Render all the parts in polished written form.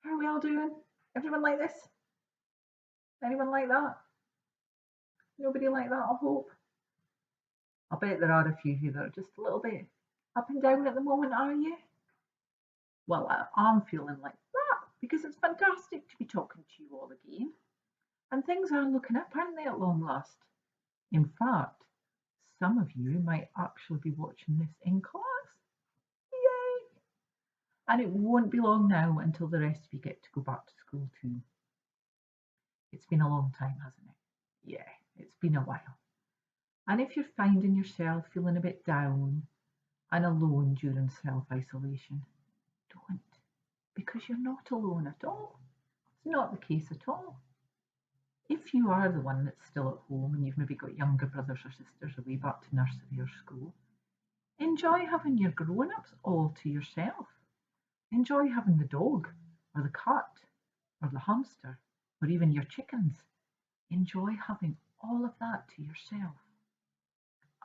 How are we all doing? Everyone like this? Anyone like that? Nobody like that, I hope. I bet there are a few who are just a little bit up and down at the moment, are you? Well, I'm feeling like that because it's fantastic to be talking to you all again. And things are looking up, aren't they, at long last? In fact, some of you might actually be watching this in class. Yay! And it won't be long now until the rest of you get to go back to school too. It's been a long time, hasn't it? Yeah, it's been a while. And if you're finding yourself feeling a bit down and alone during self-isolation, don't, because you're not alone at all. It's not the case at all. If you are the one that's still at home and you've maybe got younger brothers or sisters away back to nursery or school, enjoy having your grown-ups all to yourself. Enjoy having the dog or the cat or the hamster or even your chickens. Enjoy having all of that to yourself.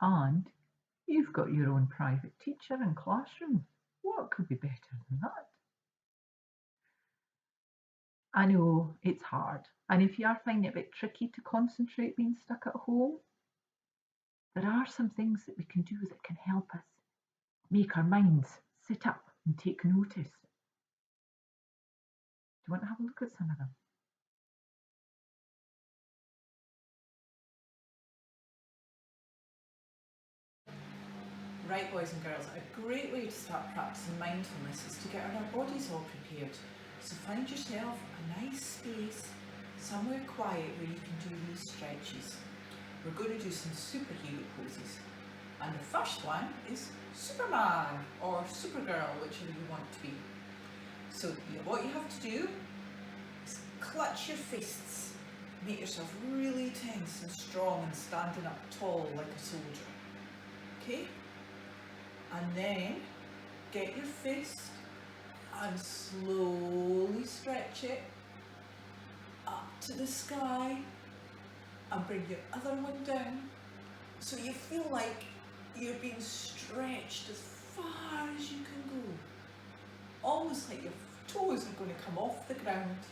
And you've got your own private teacher and classroom. What could be better than that? I know it's hard. And if you are finding it a bit tricky to concentrate being stuck at home, there are some things that we can do that can help us make our minds sit up and take notice. Do you want to have a look at some of them? Right, boys and girls, a great way to start practicing mindfulness is to get our bodies all prepared. So find yourself a nice space, somewhere quiet where you can do these stretches. We're going to do some superhero poses. And the first one is Superman or Supergirl, whichever you want to be. So what you have to do is clutch your fists, make yourself really tense and strong and standing up tall like a soldier. Okay? And then get your fist and slowly stretch it up to the sky and bring your other one down so you feel like you're being stretched as far as you can go. Almost like your toes are going to come off the ground.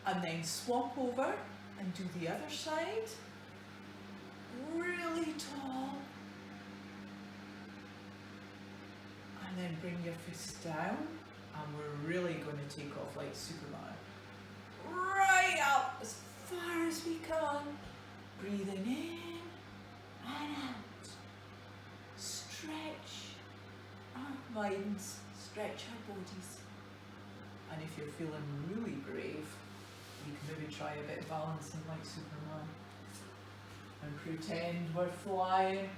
And then swap over and do the other side. Really tall. And then bring your fist down, and we're really going to take off like Superman. Right up as far as we can. Breathing in and out. Stretch our minds, stretch our bodies. And if you're feeling really brave, you can maybe try a bit of balancing like Superman. And pretend we're flying.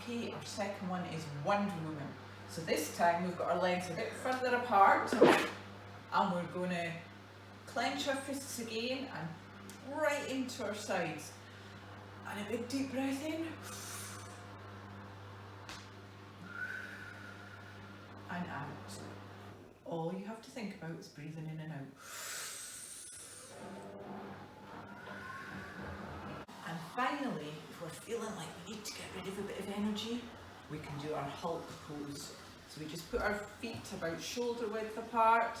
Okay, our second one is Wonder Woman. So this time we've got our legs a bit further apart and we're going to clench our fists again and right into our sides. And a big deep breath in and out. All you have to think about is breathing in and out. And finally, if we're feeling like we need to get rid of a bit of energy, we can do our Hulk pose. So we just put our feet about shoulder width apart,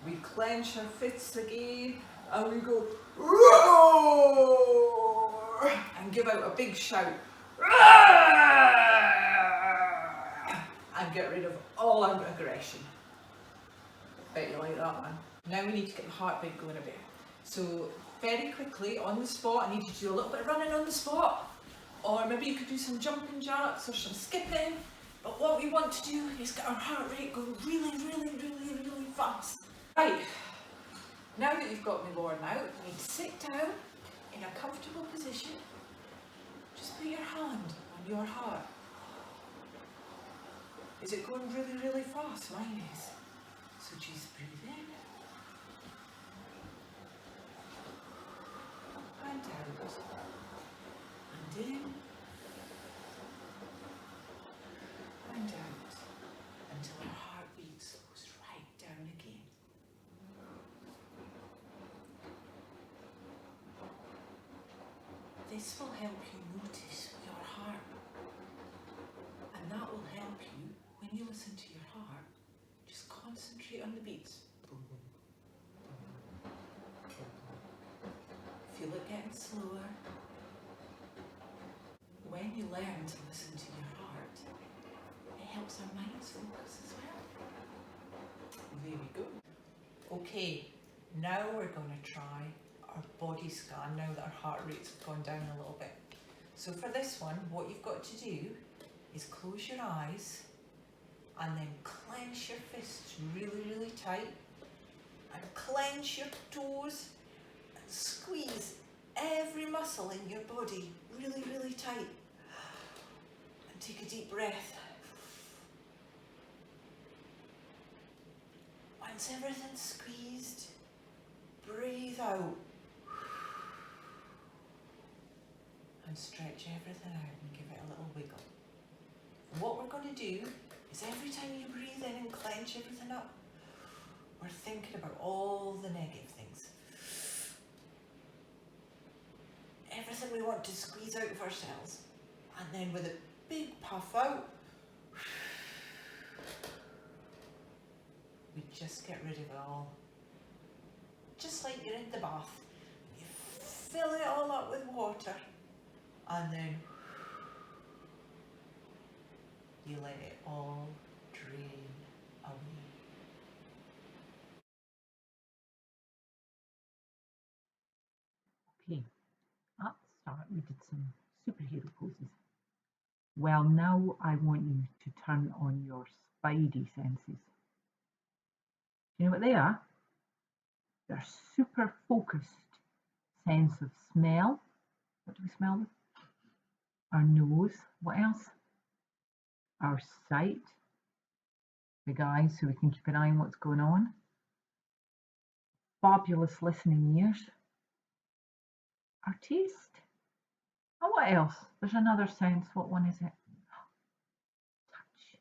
we clench our fists again, and we go roar and give out a big shout and get rid of all our aggression. Bet you like that one. Now we need to get the heartbeat going a bit. So very quickly on the spot, I need you to do a little bit of running on the spot, or maybe you could do some jumping jacks or some skipping. But what we want to do is get our heart rate going really fast. Right, now that you've got me worn out, you need to sit down in a comfortable position. Just put your hand on your heart. Is it going really fast? Mine is. So just breathe in and out, and in and out, until our heartbeat slows right down again. This will help you notice your heart, and that will help you when you listen to your heart. Just concentrate find the beats. Feel it getting slower. When you learn to listen to your heart, it helps our minds focus as well. There we go. Okay, now we're going to try our body scan now that our heart rates have gone down a little bit. So for this one, what you've got to do is close your eyes and then clench your fists really, really tight and clench your toes and squeeze every muscle in your body really, really tight. And take a deep breath. Once everything's squeezed, breathe out. And stretch everything out and give it a little wiggle. And what we're going to do is every time you breathe in and clench everything up, we're thinking about all the negative things. Everything we want to squeeze out of ourselves. And then with a big puff out, we just get rid of it all. Just like you're in the bath. You fill it all up with water and then you let it all drain away. Okay, at the start we did some superhero poses. Well, now I want you to turn on your spidey senses. Do you know what they are? They're super focused sense of smell. What do we smell with? Our nose. What else? Our sight. Big eyes so we can keep an eye on what's going on. Fabulous listening ears. Our taste. And what else? There's another sense. What one is it? Touch.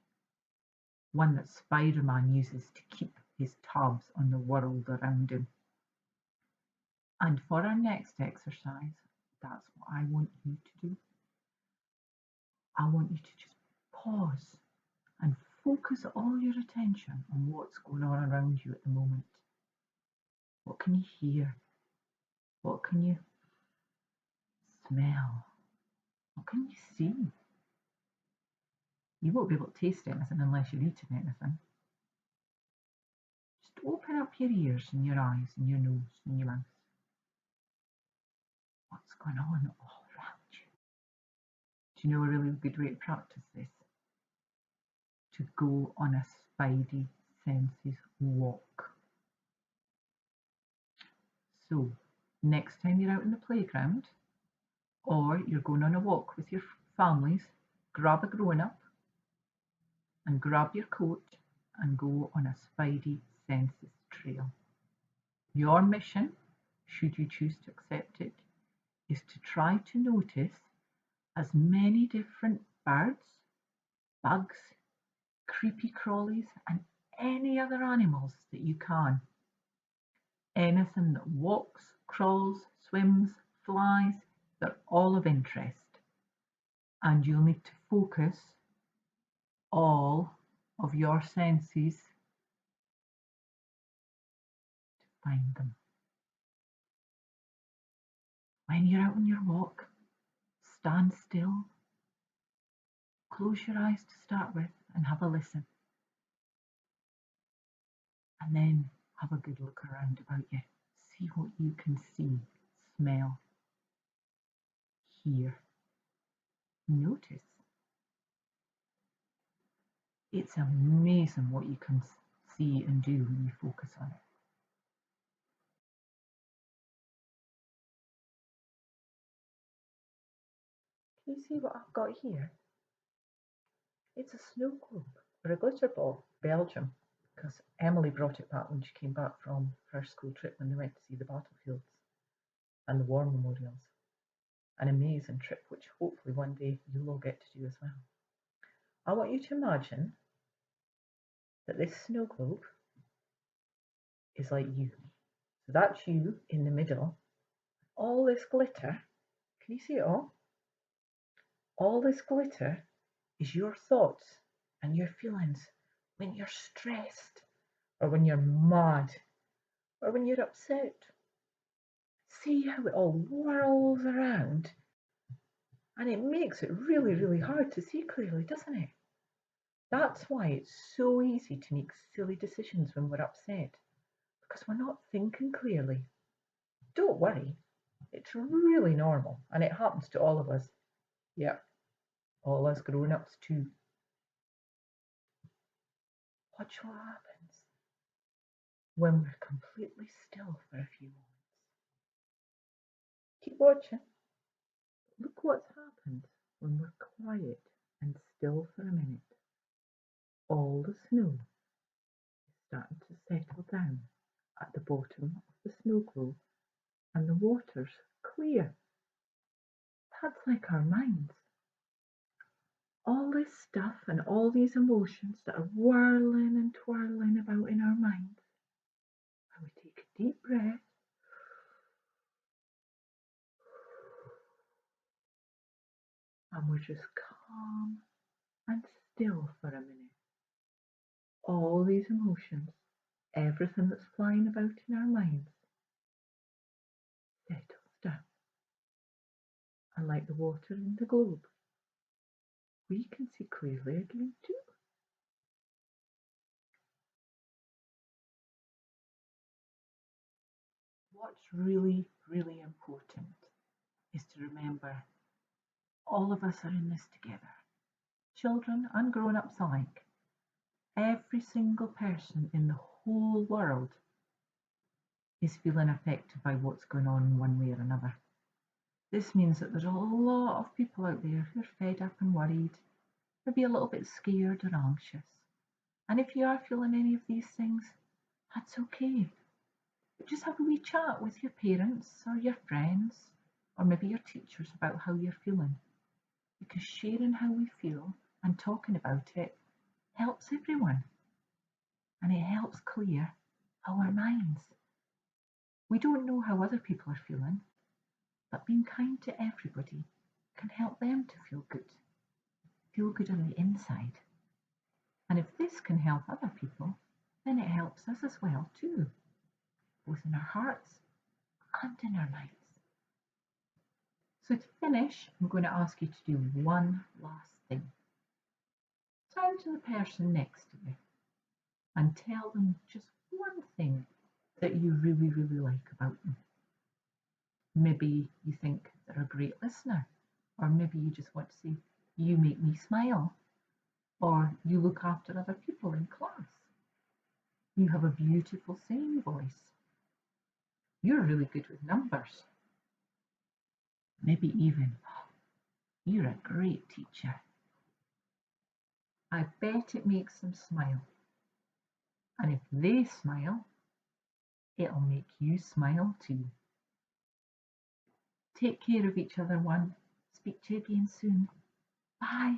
One that Spider-Man uses to keep his tabs on the world around him. And for our next exercise, that's what I want you to do. I want you to just pause and focus all your attention on what's going on around you at the moment. What can you hear? What can you smell? What can you see? You won't be able to taste anything unless you've eaten anything. Just open up your ears and your eyes and your nose and your mouth. What's going on all around you? Do you know a really good way to practice this? To go on a spidey senses walk. So next time you're out in the playground or you're going on a walk with your families, grab a grown-up and grab your coat and go on a spidey senses trail. Your mission, should you choose to accept it, is to try to notice as many different birds, bugs, creepy crawlies and any other animals that you can. Anything that walks, crawls, swims, flies, they're all of interest. And you'll need to focus all of your senses to find them. When you're out on your walk, stand still, close your eyes to start with and have a listen. And then have a good look around about you. See what you can see, smell, hear, notice. It's amazing what you can see and do when you focus on it. Can you see what I've got here? It's a snow globe or a glitter ball, Belgium, because Emily brought it back when she came back from her school trip when they went to see the battlefields and the war memorials. An amazing trip, which hopefully one day you'll all get to do as well. I want you to imagine that this snow globe is like you. So that's you in the middle. All this glitter, can you see it all? All this glitter is your thoughts and your feelings when you're stressed or when you're mad, or when you're upset. See how it all whirls around? And it makes it really, really hard to see clearly, doesn't it? That's why it's so easy to make silly decisions when we're upset, because we're not thinking clearly. Don't worry, it's really normal, and it happens to all of us. Yep, all us grown-ups too. Watch what happens when we're completely still for a few moments. Keep watching. Look what's happened when we're quiet and still for a minute. All the snow is starting to settle down at the bottom of the snow globe, and the water's clear. That's like our minds. All this stuff and all these emotions that are whirling and twirling about in our minds. And we take a deep breath. And we're just calm and still for a minute. All these emotions, everything that's flying about in our minds, settles down. And like the water in the globe, we can see clearly again too. What's really, really important is to remember all of us are in this together. Children and grown-ups alike. Every single person in the whole world is feeling affected by what's going on in one way or another. This means that there's a lot of people out there who are fed up and worried, maybe a little bit scared or anxious. And if you are feeling any of these things, that's okay. But just have a wee chat with your parents or your friends or maybe your teachers about how you're feeling. Because sharing how we feel and talking about it helps everyone. And it helps clear our minds. We don't know how other people are feeling, but being kind to everybody can help them to feel good on the inside. And if this can help other people, then it helps us as well too, both in our hearts and in our minds. So to finish, I'm going to ask you to do one last thing. Turn to the person next to you and tell them just one thing that you really, really like about them. Maybe you think they're a great listener, or maybe you just want to say, you make me smile, or you look after other people in class. You have a beautiful singing voice. You're really good with numbers. Maybe even, you're a great teacher. I bet it makes them smile. And if they smile, it'll make you smile too. Take care of each other, one. Speak to you again soon. Bye.